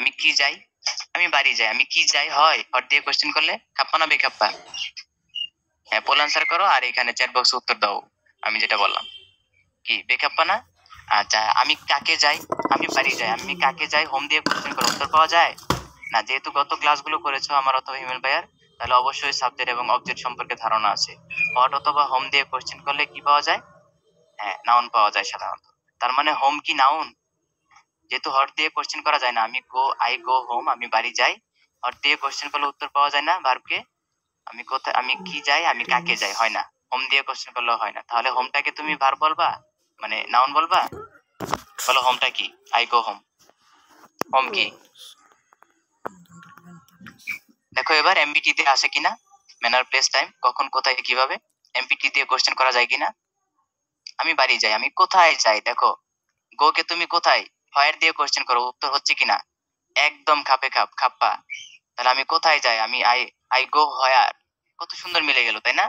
আমি কি যাই, আমি বাড়ি যাই। আমি কি যাই হয় হট দিয়ে কোশ্চেন করলে খাপ্পা না বেখাপ্পা? হ্যাঁ, পোল আনসার করো আর এখানে চ্যাট বক্সে উত্তর দাও আমি যেটা বললাম। কি বেখাপ্পা না? আচ্ছা, আমি কাকে যাই, আমি বাড়ি যাই। আমি কাকে যাই হোম দিয়ে কোশ্চেন করো, উত্তর পাওয়া যায় না? যেহেতু গত ক্লাসগুলো করেছো আমার অথবা হিমেল ভাইয়ার, তাহলে অবশ্যই সাবজেক্ট এবং অবজেক্ট সম্পর্কে ধারণা আছে। হট অথবা হোম দিয়ে কোশ্চেন করলে কি পাওয়া যায়? হ্যাঁ, নাউন পাওয়া যায় সাধারণত। তার মানে হোম কি নাউন? যেহেতু হট দিয়ে কোশ্চেন করা যায় না, আমি আই গো হোম, আমি বাড়ি যাই। হট দিয়ে কোশ্চেন করলে উত্তর পাওয়া যায় না ভার্বকে। আমি কোথায়, আমি কি যাই, আমি কাকে যাই হয় না। হোম দিয়ে কোশ্চেন করলেও হয় না। তাহলে হোমটাকে তুমি ভার্ব বলবা, মানে নাউন বলবা? বলো হোমটা কি? I go home. হোম কি? দেখো এবার এমপিটি তে আসে কিনা, ম্যানার প্লেস টাইম, কখন কোথায় কিভাবে এমপিটি দিয়ে কোশ্চেন করা যায় কিনা। আমি বাড়ি যাই, আমি কোথায় যাই, দেখো গো কে তুমি কোথায় হোয়ার দিয়ে কোশ্চেন করো, উত্তর হচ্ছে কিনা একদম খাপে খাপ্পা। তাহলে আমি কোথায় যাই, আমি আই আই গো হোয়ার, কত সুন্দর মিলে গেল তাই না?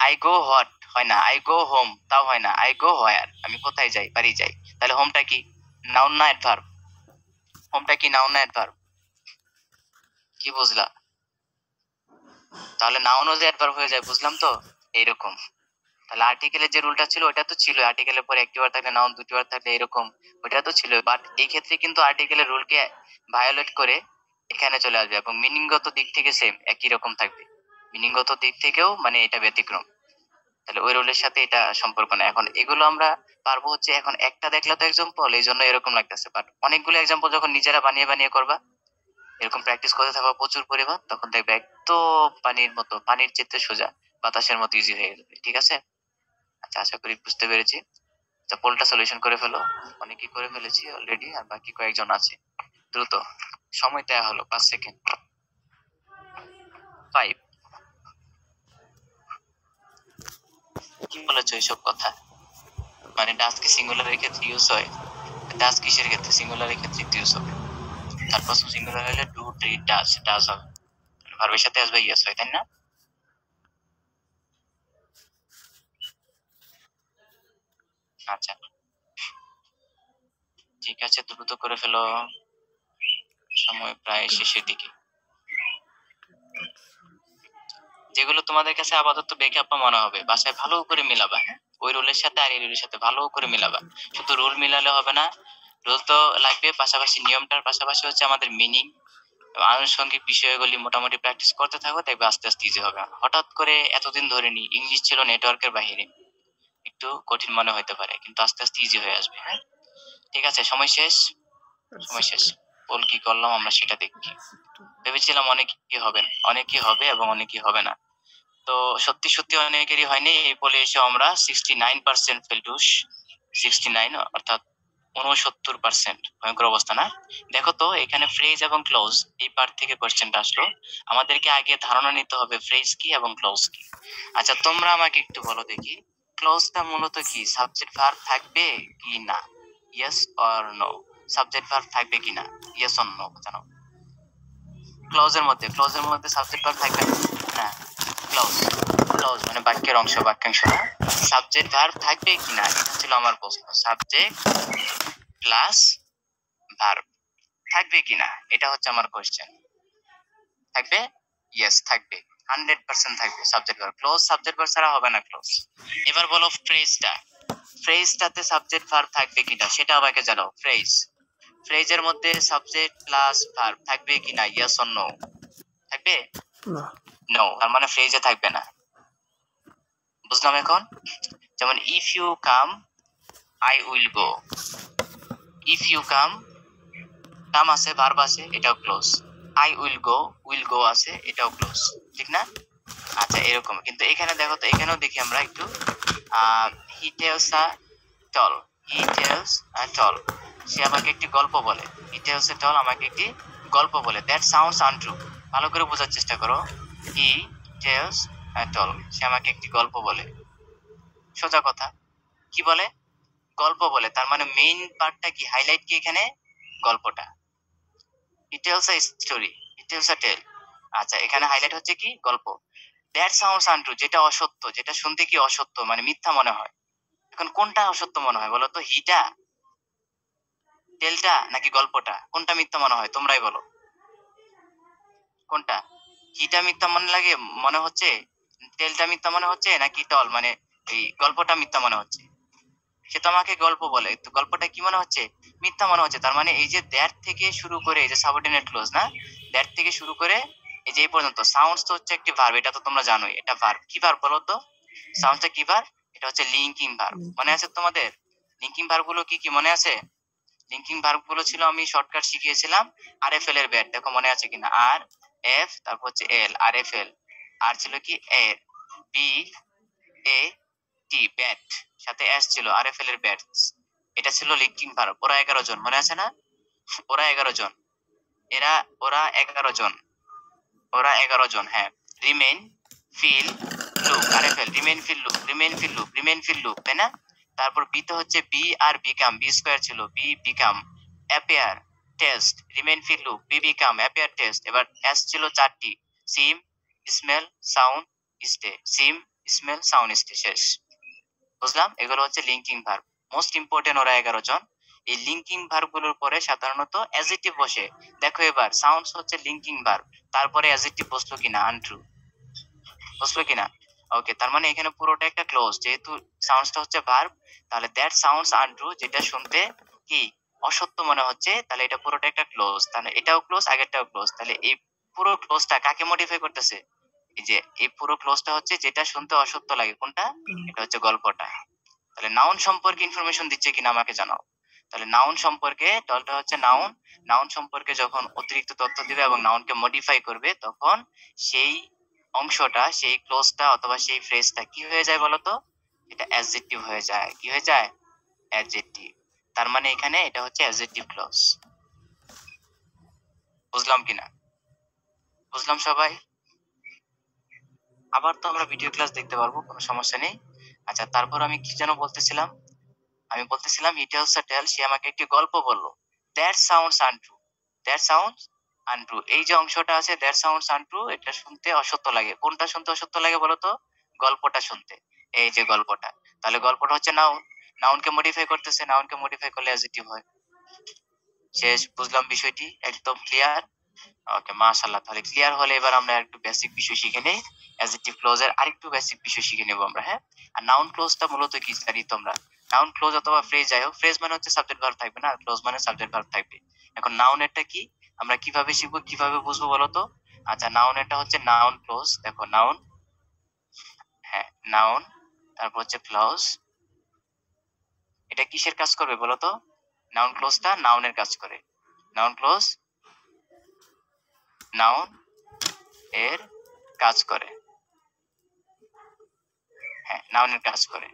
আই গো হোয়াট হয় না, আই গো হোম তাও হয় না, আই গো হোয়ার, আমি কোথায় যাই, বাড়ি যাই। তাহলে হোমটা কি নাউন না অ্যাডভার্ব? হোমটা কি নাউন না অ্যাডভার্ব? কি বুঝলা? তাহলে নাউন যে অ্যাডভার্ব হয়ে যায়, বুঝলাম তো? এইরকম। তাহলে আর্টিকেলের যে রুলটা ছিল ওটা তো ছিল, আর্টিকেলের পরে একটি বার থাকলে নাউন, দুটি বার থাকলে এরকম, ওটা তো ছিল। বাট এই ক্ষেত্রে কিন্তু আর্টিকেলের রুলকে ভায়োলেট করে এখানে চলে আসবে এবং মিনিংগত দিক থেকে সেম একই রকম থাকবে। মিনিংগত দিক থেকেও মানে এটা ব্যতিক্রম। তাহলে ওই রুলের সাথে এটা সম্পর্ক না। এখন এগুলো আমরা পারবো হচ্ছে, এখন একটা দেখলে তো এক্সাম্পল এই জন্য এরকম লাগতেছে, বাট অনেকগুলো এক্সাম্পল যখন নিজেরা বানিয়ে বানিয়ে করবা, এরকম প্র্যাকটিস করতে থাকবা প্রচুর পরিমাণ, তখন দেখবে একদম পানির মতো, পানির চেয়ে সোজা, বাতাসের মতো ইজি হয়ে যাবে। ঠিক আছে? আচ্ছা, আশা করি বুঝতে পেরেছি। আচ্ছা, পোলটা সলিউশন করে ফেলো। অনেকেই করে ফেলেছি অলরেডি, আর বাকি কয়েকজন আছে। দ্রুত, সময় দেয়া হলো 5 সেকেন্ড। 5। কি বলেছো এইসব কথা? মানে ডাস কি সিঙ্গুলারের ক্ষেত্রে ইউজ হয়? ডাস কিসের ক্ষেত্রে? সিঙ্গুলারের ক্ষেত্রে ইউজ হবে। তারপর সিঙ্গুলার হলে ডু ডিড ডাস, ডাস হবে। ভার্বের সাথে আসবে ইয়েস হয়, তাই না? আচ্ছা, ঠিক আছে, দ্রুত করে ফেলো, সময় প্রায় শেষের দিকে। যেগুলো তোমাদের কাছে আপাতত বেখাপ্পা মনে হবে, বাসায় ভালো করে মিলাবা। হ্যাঁ, ওই রুলের সাথে আর এই রুলের সাথে ভালো করে মিলাবা। শুধু রুল মিলালে হবে না, রুল তো লাগবে, পাশাপাশি নিয়মটার পাশাপাশি হচ্ছে আমাদের মিনিং, আনুষঙ্গিক বিষয়গুলি মোটামুটি প্র্যাকটিস করতে থাকো, দেখবে আস্তে আস্তে ইজি হবে। হঠাৎ করে এতদিন ধরে নি ইংলিশ ছিল নেটওয়ার্কের বাইরে, একটু কঠিন মনে হতে পারে, কিন্তু আস্তে আস্তে ইজি হয়ে আসবে। হ্যাঁ, ঠিক আছে, সময় শেষ, সময় শেষ। বল কি করলাম আমরা সেটা দেখি। ভেবেছিলাম অনেকই হবে, অনেকই হবে এবং অনেকই হবে না। তো সত্যি সত্যি অনেকেরই হয়নি, এই বলে এসে আমরা 69% ফেলটুস। 69 অর্থাৎ 69%, ভয়ঙ্কর অবস্থা না? দেখো তো এখানে ফ্রেজ এবং ক্লোজ এই পার্ট থেকে কোশ্চেনটা আসলো। আমাদেরকে আগে ধারণা নিতে হবে ফ্রেজ কি এবং ক্লোজ কি। আচ্ছা, তোমরা আমাকে একটু বলো দেখি, ক্লোজটা মূলত কি? সাবজেক্ট ভার্ব থাকবে কি না? Yes or no? Subject verb থাকবে কি না? ইয়েস অর নো জানাও। ক্লোজের মধ্যে সাবজেক্ট ভার্ব থাকবে না? ক্লোজ, ক্লোজ মানে বাক্যের অংশ, বাক্যাংশ না। সাবজেক্ট ভার্ব থাকবে কিনা এটা ছিল আমার প্রশ্ন। সাবজেক্ট প্লাস ভার্ব থাকবে কিনা এটা হচ্ছে আমার কোশ্চেন। থাকবে? ইয়েস থাকবে, 100% থাকবে subject verb. Close subject verb ছাড়া হবে না ক্লোজ। এবার বলো ফ্রেজটা, ফ্রেজটাতে সাবজেক্ট ভার্ব থাকবে কিনা সেটা আমাকে জানাও। ফ্রেজের মধ্যে সাবজেক্ট প্লাস ভার্ব থাকবে কিনা? Yes or no? থাকবে? নো, তার মানে ফ্রেজে থাকবে না। বুঝলাম এখন? যেমন if you come I will go, if you come, come আছে, ভার্ব আছে, এটাও ক্লোজ। আই উইল গো আছে, এটাও ক্লোজ, ঠিক না? আচ্ছা, এরকম। কিন্তু এখানে দেখো তো, এখানেও দেখি আমরা একটু, হি টেলস আ টল, হি টেলস আ টল, সে আমাকে একটি গল্প বলে। হি টেলস আ টল, আমাকে একটি গল্প বলে। দ্যাট সাউন্ডস আনট্রু, ভালো করে বোঝার চেষ্টা করো। হি টেলস আ টল, সে আমাকে একটি গল্প বলে। সোজা কথা, কি বলে? গল্প বলে। তার মানে মেইন পার্টটা কি, হাইলাইট কি এখানে? গল্পটা। He tells a story, he tells a tale. আচ্ছা, এখানে হাইলাইট হচ্ছে কি? গল্প। দ্যাট সাউন্ডস আনট্রু, যেটা অসত্য, যেটা শুনতে কি অসত্য মানে মিথ্যা মনে হয়। এখন কোনটা অসত্য মনে হয় বলো তো? হিটা টেলটা নাকি গল্পটা, কোনটা মিথ্যা মনে হয় তোমরাই বলো, কোনটা? কিটা মিথ্যা মনে লাগে, মনে হচ্ছে? টেলটা মিথ্যা মনে হচ্ছে নাকি টল মানে এই গল্পটা মিথ্যা মনে হচ্ছে? সে তো আমাকে গল্প বলে, তো গল্পটা কি মনে হচ্ছে? মিথ্যা মনে হচ্ছে। তার মানে এই যে দ্যাট থেকে শুরু করে, এই যে সাবঅর্ডিনেট ক্লোজ না, দ্যাট থেকে শুরু করে এই যে এই পর্যন্ত, সাউন্ডস তো হচ্ছে একটি ভার্ব, এটা তো তোমরা জানোই, এটা ভার্ব। কি ভার্ব বলো তো? সাউন্ডসটা কি ভার্ব? এটা হচ্ছে লিঙ্কিং ভার্ব। মনে আছে তোমাদের লিঙ্কিং ভার্ব গুলো কি কি মনে আছে? লিঙ্কিং ভার্ব গুলো ছিল, আমি শর্টকাট শিখিয়েছিলাম, আর এফ এল এর ব্যাট, দেখো মনে আছে কিনা? আর এফ, তারপর হচ্ছে এল, আর এফ এল। আর ছিল কি এ, বি এ টি, ব্যাট, সাথে এস ছিল, আর এফ এল এর ব্যাট। এটা ছিল লিঙ্কিং ভার্ব। ওরা 11 জন, মনে আছে না? ওরা 11 জন, এরা, ওরা 11 জন, ওরা 11 জন, হ্যাঁ। Remain, feel, look, R F L, remain feel look, remain feel look, remain feel look, তাই না? তারপর বি তো হচ্ছে বি আর বিকাম, বি স্কোয়ার ছিল, be become, appear, taste, remain feel look, be become, appear, taste. এবার S ছিল 4টি, seem, smell, sound, stay, seem, smell, sound, stay, শেষ। বুঝলাম? এগুলো হচ্ছে লিঙ্কিং ভার্ব। মোস্ট ইম্পর্টেন্ট ওরা 11 জন। এই লিঙ্কিং ভার্ব গুলোর পরে সাধারণত অ্যাজেক্টিভ বসে। দেখো এবার সাউন্ডস হচ্ছে লিঙ্কিং ভার্ব, তারপরে অ্যাজেক্টিভ বসলো কিনা? আনট্রু, বুঝলো কিনা? ওকে, তার মানে এখানে পুরোটা একটা ক্লোজ, যেহেতু সাউন্ডসটা হচ্ছে ভার্ব, তাহলে দ্যাট সাউন্ডস আনট্রু, যেটা শুনতে কি অসত্য মনে হচ্ছে, তাহলে এটা পুরোটা একটা ক্লোজ। তাহলে এটাও ক্লোজ, আগেরটাও ক্লোজ। তাহলে এই পুরো ক্লোজটা কাকে মডিফাই করতেছে? এই যে এই পুরো ক্লোজটা হচ্ছে যেটা শুনতে অসত্য লাগে, কোনটা? এটা হচ্ছে গল্পটা। তাহলে নাউন সম্পর্কে ইনফরমেশন দিচ্ছে কিনা আমাকে জানাও। তাহলে নাউন সম্পর্কে, টলটা হচ্ছে নাউন, নাউন সম্পর্কে যখন অতিরিক্ত তথ্য দিবে এবং নাউনকে মডিফাই করবে, তখন সেই অংশটা, সেই ক্লোজটা অথবা সেই ফ্রেজটা কি হয়ে যায় বলতো? এটা অ্যাডজেক্টিভ হয়ে যায়। কি হয়ে যায়? অ্যাডজেক্টিভ। তার মানে এখানে এটা হচ্ছে অ্যাডজেক্টিভ ক্লজ। বুঝলাম কিনা? বুঝলাম সবাই? আবার তো আমরা ভিডিও ক্লাস দেখতে পারবো, কোনো সমস্যা নেই। আচ্ছা, তারপর আমি কি যেন বলতেছিলাম? আমি বলতেছিলাম হি টেলস আ টেল, সে আমাকে একটি গল্প বললো। That sounds untrue, that sounds untrue, এই যে অংশটা আছে দ্যাট সাউন্ডস আনট্রু, এটা শুনতে অসত্য লাগে। কোনটা শুনতে অসত্য লাগে বলতো? গল্পটা শুনতে, এই যে গল্পটা। তাহলে গল্পটা হচ্ছে নাউন, নাউনকে মডিফাই করতেছে, নাউনকে মডিফাই করলে অ্যাডজেক্টিভ হয়। শেষ, বুঝলাম বিষয়টি? একদম ক্লিয়ার? ওকে, মাশাআল্লাহ। তাহলে ক্লিয়ার হলে এবার আমরা একটু বেসিক বিষয় শিখে নেই। অ্যাডজেক্টিভ ক্লোজের আরেকটু বেসিক বিষয় শিখে নেব আমরা, হ্যাঁ। আর নাউন ক্লোজটা মূলত কি জানি তোমরা? নাউন ক্লোজ অথবা ফ্রেজ, যাই হোক, ফ্রেজ মানে হচ্ছে সাবজেক্ট ভার্ব থাকবে না, আর ক্লোজ মানে সাবজেক্ট ভার্ব থাকবে। এখন নাউনেরটা কি, আমরা কিভাবে শিখবো, কিভাবে বুঝবো বলো তো? আচ্ছা, নাউনেরটা হচ্ছে নাউন ক্লোজ। দেখো নাউন, হ্যাঁ নাউন, তারপর হচ্ছে ক্লোজ। এটা কিসের কাজ করবে বলো তো? নাউন ক্লোজটা নাউনের কাজ করে। নাউন ক্লোজ নাউন এর কাজ করে, হ্যাঁ নাউনের কাজ করে।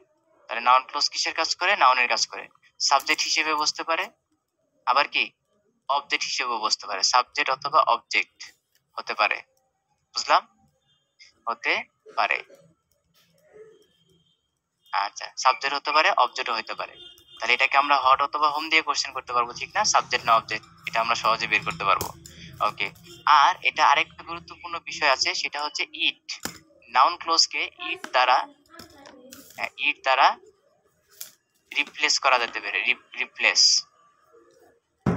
তাহলে নাউন ক্লোজ কিসের কাজ করে? নাউনের কাজ করে। সাবজেক্ট হিসেবে বসতে পারে, আবার কি অবজেক্ট হিসেবে বসতে পারে, সাবজেক্ট অথবা অবজেক্ট হতে পারে। বুঝলাম? হতে পারে। আচ্ছা, সাবজেক্ট হতে পারে, অবজেক্টও হতে পারে। তাহলে এটাকে আমরা হট অথবা হোম দিয়ে কোশ্চেন করতে পারবো, ঠিক না? সাবজেক্ট না অবজেক্ট, এটা আমরা সহজে বের করতে পারবো। ওকে, আর এটা আরেকটা গুরুত্বপূর্ণ বিষয় আছে, সেটা হচ্ছে ইট। নাউন ক্লোজকে ইট দ্বারা, ইট দ্বারা রিপ্লেস করা যেতে পারে। রিপ্লেস,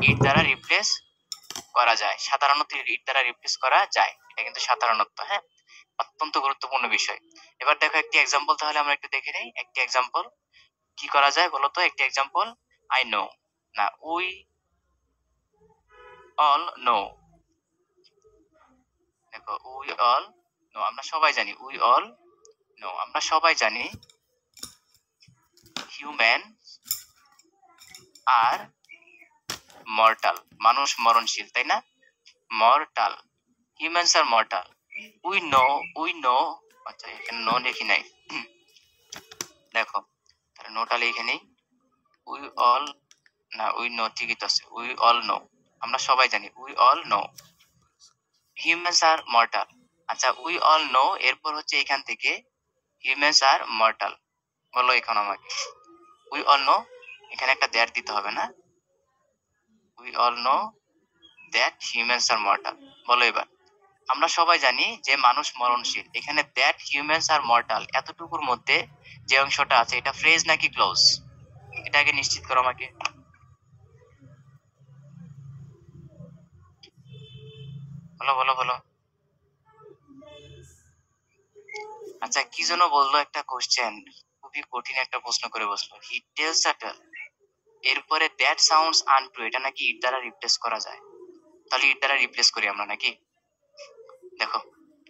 ইট দ্বারা রিপ্লেস করা যায়, সাধারণত ইট দ্বারা রিপ্লেস করা যায়। এটা কিন্তু সাধারণত, হ্যাঁ, অত্যন্ত গুরুত্বপূর্ণ বিষয়। এবার দেখো একটি এক্সাম্পল, তাহলে আমরা একটু দেখে নেই একটি এক্সাম্পল। কি করা যায় বলতো? একটি এক্সাম্পল, আই নো, না উই অল নো। দেখো উই অল নো, আমরা সবাই জানি, উই অল নো, আমরা সবাই জানি হিউম্যান আর মর্টাল, মানুষ মরণশীল, তাই না? Mortal, humans are mortal. We know, we know, আচ্ছা এখানে নো লিখি নাই, দেখো তাহলে নোটা লিখে নেই। উই অল, না উই নো ঠিকই তো আছে, উই অল নো, আমরা সবাই জানি, we all know humans are mortal. আচ্ছা, উই অল নো, এরপর হচ্ছে এখান থেকে হিউম্যানস আর মর্টাল, বলো এখন আমাকে। উই অল নো, এখানে একটা দ্যাট দিতে হবে না? We all know that humans are mortal, বলো এবার। আমরা সবাই জানি যে মানুষ মরণশীল। এখানে দ্যাট হিউম্যানস আর মর্টাল, এতটুকুর মধ্যে যে অংশটা আছে, এটা ফ্রেজ নাকি ক্লোজ? এটা আগে নিশ্চিত করো আমাকে। বলো বলো বলো। আচ্ছা কি যেন বললো একটা কোশ্চেন, খুবই কঠিন একটা প্রশ্ন করে বসলো, হি টেলস আ টেল, এরপরে দ্যাট সাউন্ডস আনট্রু, এটা নাকি ইট দ্বারা রিপ্লেস করা যায়। তাহলে ইট দ্বারা রিপ্লেস করি আমরা নাকি? দেখো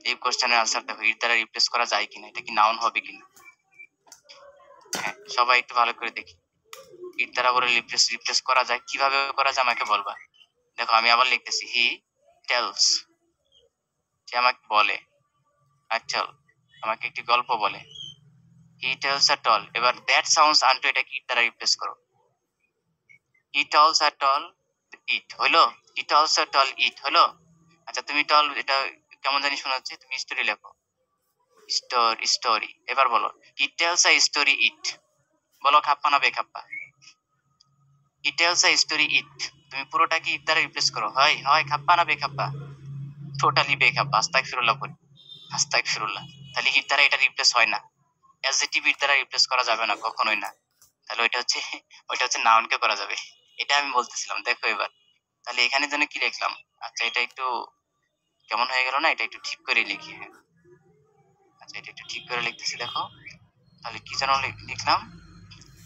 এই কোশ্চেনের আনসার দেখো, ইট দ্বারা রিপ্লেস করা যায় কিনা, এটা কি নাউন হবে কিনা। হ্যাঁ সবাই একটু ভালো করে দেখি, ইট দ্বারা করে রিপ্লেস রিপ্লেস করা যায়, কিভাবে করা যায় আমাকে বলবা। দেখো আমি আবার লিখতেছি, হি টেলস, সে আমাকে বলে, আচ্ছা আমাকে একটি গল্প বলে, হি টেলস আ টল, এবার দ্যাট সাউন্ডস আনটু, এটা কি ইট দ্বারা রিপ্লেস করো, হি টেলস আ টল ইট হলো, হি টেলস আ টল ইট হলো। আচ্ছা তুমি টল এটা কেমন জানি শোনাচ্ছে, তুমি স্টোরি লেখো, স্টোরি, এবার বলো হি টেলস আ স্টোরি ইট, বলো খাপ্পা না বেখাপ্পা, হি টেলস আ স্টোরি ইট, তুমি পুরোটা কি ইট দ্বারা রিপ্লেস করো, হয় হয় খাপ্পা না বেখাপ্পা, টোটালি বেখাপ্পা, আস্তাগফিরুল্লাহ বলি, আস্তাগফিরুল্লাহ। তাহলে ইট দ্বারা এটা রিপ্লেস হয় না, অ্যাডজেক্টিভ ইট দ্বারা রিপ্লেস করা যাবে না, কখনোই না। তাহলে ওইটা হচ্ছে নাউনকে করা যাবে, এটা আমি বলতেছিলাম। দেখো এবার তাহলে এখানে জন্য কি লিখলাম, আচ্ছা এটা একটু কেমন হয়ে গেল না, এটা একটু ঠিক করে লিখি, হ্যাঁ আচ্ছা এটা একটু ঠিক করে লিখতেছি দেখো। তাহলে কি যেন লিখলাম,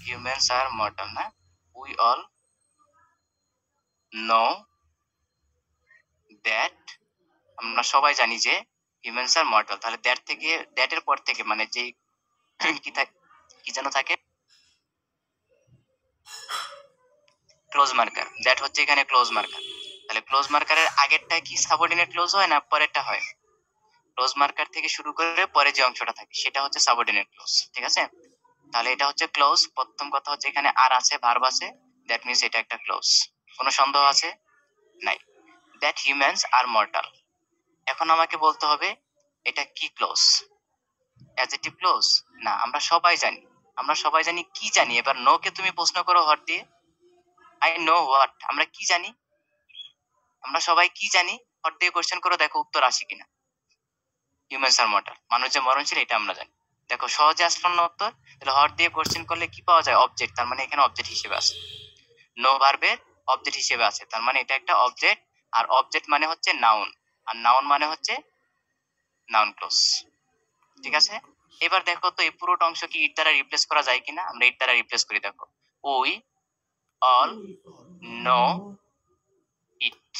হিউম্যানস আর মর্টাল না, উই অল নো দ্যাট, আমরা সবাই জানি যে হিউম্যানস আর মর্টাল, তাহলে দ্যাট থেকে, দ্যাট এর পর থেকে মানে যে কি থাকে, কি যেন থাকে, ক্লোজ মার্কার, দ্যাট হচ্ছে এখানে ক্লোজ মার্কার। তাহলে ক্লোজ মার্কারের আগেরটা কি সাবঅর্ডিনেট ক্লোজ হয় না পরেরটা হয়? ক্লোজ মার্কার থেকে শুরু করে পরে যে অংশটা থাকে সেটা হচ্ছে সাবঅর্ডিনেট ক্লোজ, ঠিক আছে। তাহলে এটা হচ্ছে ক্লোজ, প্রথম কথা হচ্ছে এখানে আর আছে, ভার্ব আছে, দ্যাট মিনস এটা একটা ক্লোজ। কোনো সন্দেহ আছে? নাই। দ্যাট হিউম্যানস আর মর্টাল, এখন আমাকে বলতে হবে এটা কি ক্লোজ, অ্যাডজেক্টিভ ক্লোজ না, আমরা সবাই জানি, আমরা সবাই জানি কি জানি, এবার নো কে তুমি প্রশ্ন করো হট দিয়ে, আই নো হোয়াট, আমরা কি জানি, আমরা সবাই কি জানি, হট দিয়ে কোশ্চেন করো, দেখো উত্তর আসে কিনা। হিউম্যানস আর মর্টাল, মানুষ যে মরণশীল এটা আমরা জানি, দেখো সহজে আসলো না উত্তর। তাহলে হট দিয়ে কোশ্চেন করলে কি পাওয়া যায়, অবজেক্ট, তার মানে এখানে অবজেক্ট হিসেবে আছে, নো ভার্বের অবজেক্ট হিসেবে আছে, তার মানে এটা একটা অবজেক্ট, আর অবজেক্ট মানে হচ্ছে নাউন, আর নাউন মানে হচ্ছে নাউন ক্লোজ, ঠিক আছে। এবার দেখো তো এই পুরোটা অংশ কি ইট দ্বারা রিপ্লেস করা যায় কিনা, আমরা ইট দ্বারা রিপ্লেস করি, দেখো উই অল নো ইট,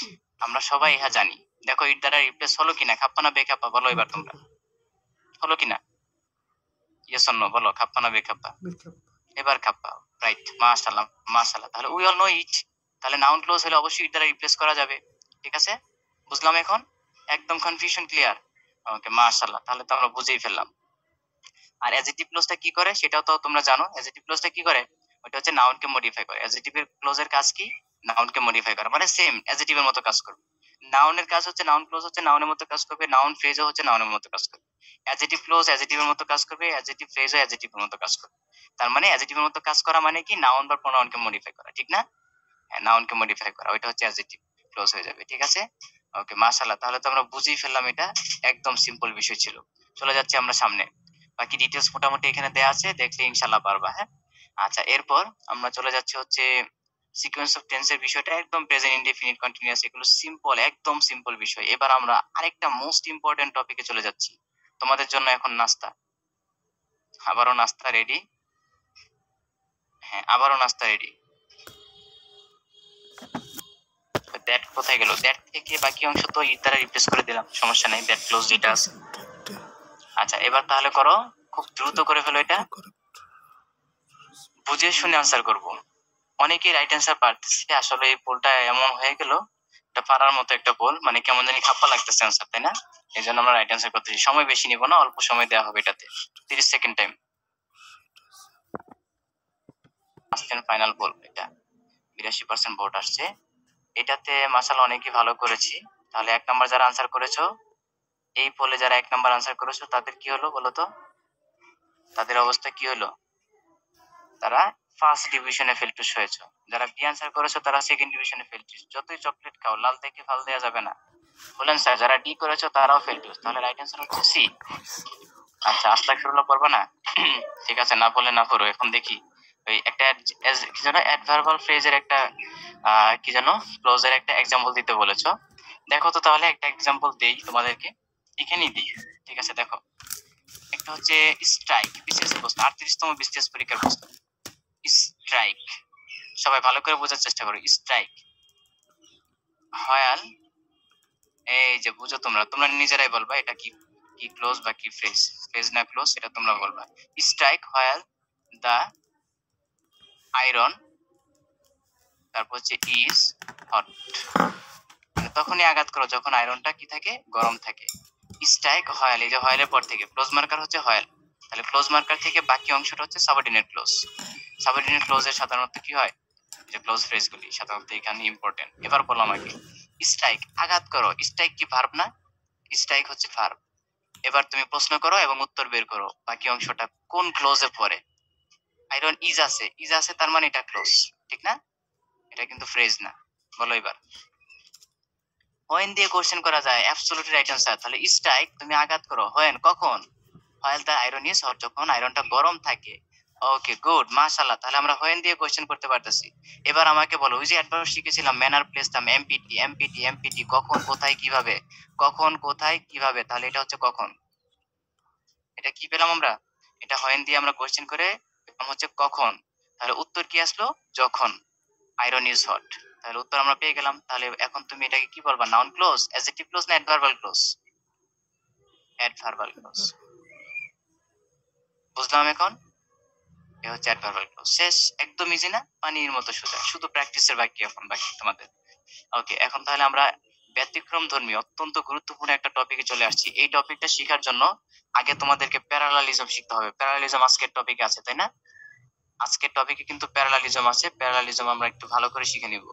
আমরা সবাই ইহা জানি, দেখো ইট দ্বারা রিপ্লেস হলো কিনা, খাপ্পা না বেখাপ্পা বলো এবার তোমরা, হলো কিনা, ইয়েস অর নো বলো, খাপ্পা না বেখাপ্পা, এবার খাপ্পা, রাইট, মাশাআল্লাহ মাশাআল্লাহ। তাহলে উই অল নো ইট, তাহলে নাউন ক্লোজ হলে অবশ্যই ইট দ্বারা রিপ্লেস করা যাবে, ঠিক আছে, বুঝলাম এখন, একদম কনফিউশন ক্লিয়ার, ওকে মাশাআল্লাহ, তাহলে তো আমরা বুঝেই ফেললাম। আর অ্যাডজেক্টিভ ক্লোজটা কি করে সেটাও তো তোমরা জানো, অ্যাডজেক্টিভ ক্লোজটা কি করে, ওটা হচ্ছে নাউনকে মডিফাই করে, অ্যাডজেক্টিভের ক্লোজের কাজ কি, নাউনকে মডিফাই করা, মানে সেম অ্যাডজেক্টিভের মতো কাজ করবে। নাউনের কাজ হচ্ছে, নাউন ক্লোজ হচ্ছে নাউনের মতো কাজ করবে, নাউন ফ্রেজও হচ্ছে নাউনের মতো কাজ করবে, অ্যাডজেক্টিভ ক্লোজ অ্যাডজেক্টিভের মতো কাজ করবে, অ্যাডজেক্টিভ ফ্রেজও অ্যাডজেক্টিভের মতো কাজ করবে। তার মানে অ্যাডজেক্টিভের মতো কাজ করা মানে কি, নাউন বা প্রোনাউনকে মডিফাই করা, ঠিক না? হ্যাঁ নাউনকে মডিফাই করা, ওইটা হচ্ছে অ্যাডজেক্টিভ ক্লোজ হয়ে যাবে, ঠিক আছে। ওকে মাশাআল্লাহ, তাহলে তো আমরা বুঝেই ফেললাম, এটা একদম সিম্পল বিষয় ছিল। চলে যাচ্ছি আমরা সামনে, বাকি ডিটেলস মোটামুটি এখানে দেয়া আছে, দেখলে ইনশাল্লাহ পারবা, হ্যাঁ। আচ্ছা এরপর আমরা চলে যাচ্ছি হচ্ছে সিকোয়েন্স অফ টেন্সের বিষয়টা, একদম প্রেজেন্ট ইনডেফিনিট কন্টিনিউয়াস, এগুলো সিম্পল, একদম সিম্পল বিষয়। এবার আমরা আরেকটা মোস্ট ইম্পর্টেন্ট টপিকে চলে যাচ্ছি, তোমাদের জন্য এখন নাস্তা, আবারও নাস্তা রেডি, হ্যাঁ আবারও নাস্তা রেডি। দ্যাট কোথায় গেল, দ্যাট থেকে বাকি অংশ তো ইট দ্বারা রিপ্লেস করে দিলাম, সমস্যা নাই, দ্যাট ক্লোজ যেটা আছে। আচ্ছা এবার তাহলে করো, খুব দ্রুত করে ফেলো, এটা বুঝে শুনে আনসার করব। অনেকেই রাইট অ্যান্সার পারতেছে, আসলে এই পোলটা এমন হয়ে গেল, এটা পারার মতো একটা পোল, মানে কেমন জানি খাপ্পা লাগতেছে অ্যান্সার, তাই না? এই জন্য আমরা রাইট অ্যান্সার করতেছি, সময় বেশি নিব না, অল্প সময় দেওয়া হবে এটাতে, 30 second time. First and final poll এটা, 82% ভোট আসছে এটাতে, মাশাআল্লাহ অনেকেই ভালো করেছি। তাহলে 1 নাম্বার যারা আনসার করেছো, এই পোলে যারা 1 নাম্বার আনসার করেছো তাদের কি হলো বলো তো, তাদের অবস্থা কি হলো, তারা ফার্স্ট ডিভিশনে ফেলটুস হয়েছে। যারা বি আনসার করেছো তারা সেকেন্ড ডিভিশনে ফেলটুস, যতই চকলেট খাও লাল দেখে ফাল দেওয়া যাবে না, বলেন স্যার। যারা ডি করেছো তারাও ফেলটুস, তাহলে রাইট আনসার হচ্ছে সি। আচ্ছা আস্তাগফিরুল্লাহ পড়বা না? ঠিক আছে, না বলে না পড়ো। এখন দেখি ওই একটা কি যেন অ্যাডভার্বাল ফ্রেজের একটা কি যেন ক্লোজের একটা এক্সাম্পল দিতে বলেছো, দেখো তো তাহলে একটা এক্সাম্পল দেই তোমাদেরকে, এখানেই দিই, ঠিক আছে? দেখো একটা হচ্ছে স্ট্রাইক, বিসিএস প্রশ্ন, 38তম বিসিএস পরীক্ষার প্রশ্ন। স্ট্রাইক, সবাই ভালো করে বোঝার চেষ্টা করো। স্ট্রাইক হয়াল, এই যে বুঝো তোমরা, তোমরা নিজেরাই বলবা এটা কি, কি ক্লোজ বা কি ফ্রেজ, ফ্রেজ না ক্লোজ এটা তোমরা বলবা। স্ট্রাইক হয়াল দা আয়রন, তারপর হচ্ছে ইজ হট, তখনই আঘাত করো যখন আয়রনটা কি থাকে, গরম থাকে। স্ট্রাইক হয়াল, এই যে হয়ালের পর থেকে ক্লোজ মার্কার হচ্ছে হয়াল, তাহলে ক্লোজ মার্কার থেকে বাকি অংশটা হচ্ছে সাবঅর্ডিনেট ক্লোজ। সাবঅর্ডিনেট ক্লোজের সাধারণত কি হয়, যে ক্লোজ ফ্রেজগুলি সাধারণত এখানে ইম্পর্টেন্ট। এবার বললাম আগে স্ট্রাইক, আঘাত করো, স্ট্রাইক কি ভার্ব না? স্ট্রাইক হচ্ছে ভার্ব। এবার তুমি প্রশ্ন করো এবং উত্তর বের করো বাকি অংশটা কোন ক্লোজে পড়ে। আয়রন ইজ আছে, ইজ আছে তার মানে এটা ক্লোজ, ঠিক না? এটা কিন্তু ফ্রেজ না। বলো এবার। হোয়েন দিয়ে কোশ্চেন করা যায়, অ্যাবসলিউটলি রাইট অ্যান্সার। তাহলে স্ট্রাইক তুমি আঘাত করো, হোয়েন কখন, while the iron is hot যখন আয়রনটা গরম থাকে। ওকে গুড, মাশাআল্লাহ, তাহলে আমরা হোয়েন দিয়ে কোশ্চেন করতে পারতেছি। এবার আমাকে বলো, ওই যে অ্যাডভার্ব শিখেছিলাম ম্যানার প্লেস টাইম, এমপিটি এমপিটি এমপিটি, কখন কোথায় কিভাবে, কখন কোথায় কিভাবে, তাহলে এটা হচ্ছে কখন। এটা কি পেলাম আমরা, এটা হোয়েন দিয়ে আমরা কোশ্চেন করে পেলাম হচ্ছে কখন। তাহলে উত্তর কি আসলো, যখন আয়রন ইজ হট, তাহলে উত্তর আমরা পেয়ে গেলাম। তাহলে এখন তুমি এটাকে কি বলবা, নাউন ক্লোজ, অ্যাডজেক্টিভ ক্লোজ না অ্যাডভার্বাল ক্লোজ? অ্যাডভার্বাল ক্লোজ, বুঝলাম এখন। এ হচ্ছে অ্যাডভার্বাল ক্লোজ, শেষ, একদম ইজি না, পানির মতো সোজা, শুধু প্র্যাকটিসের বাকি এখন বাকি তোমাদের। ওকে, এখন তাহলে আমরা ব্যতিক্রম ধর্মী অত্যন্ত গুরুত্বপূর্ণ একটা টপিকে চলে আসছি। এই টপিকটা শেখার জন্য আগে তোমাদেরকে প্যারালালিজম শিখতে হবে। প্যারালালিজম আজকের টপিকে আছে, তাই না? আজকের টপিকে কিন্তু প্যারালালিজম আছে, প্যারালালিজম আমরা একটু ভালো করে শিখে নিব।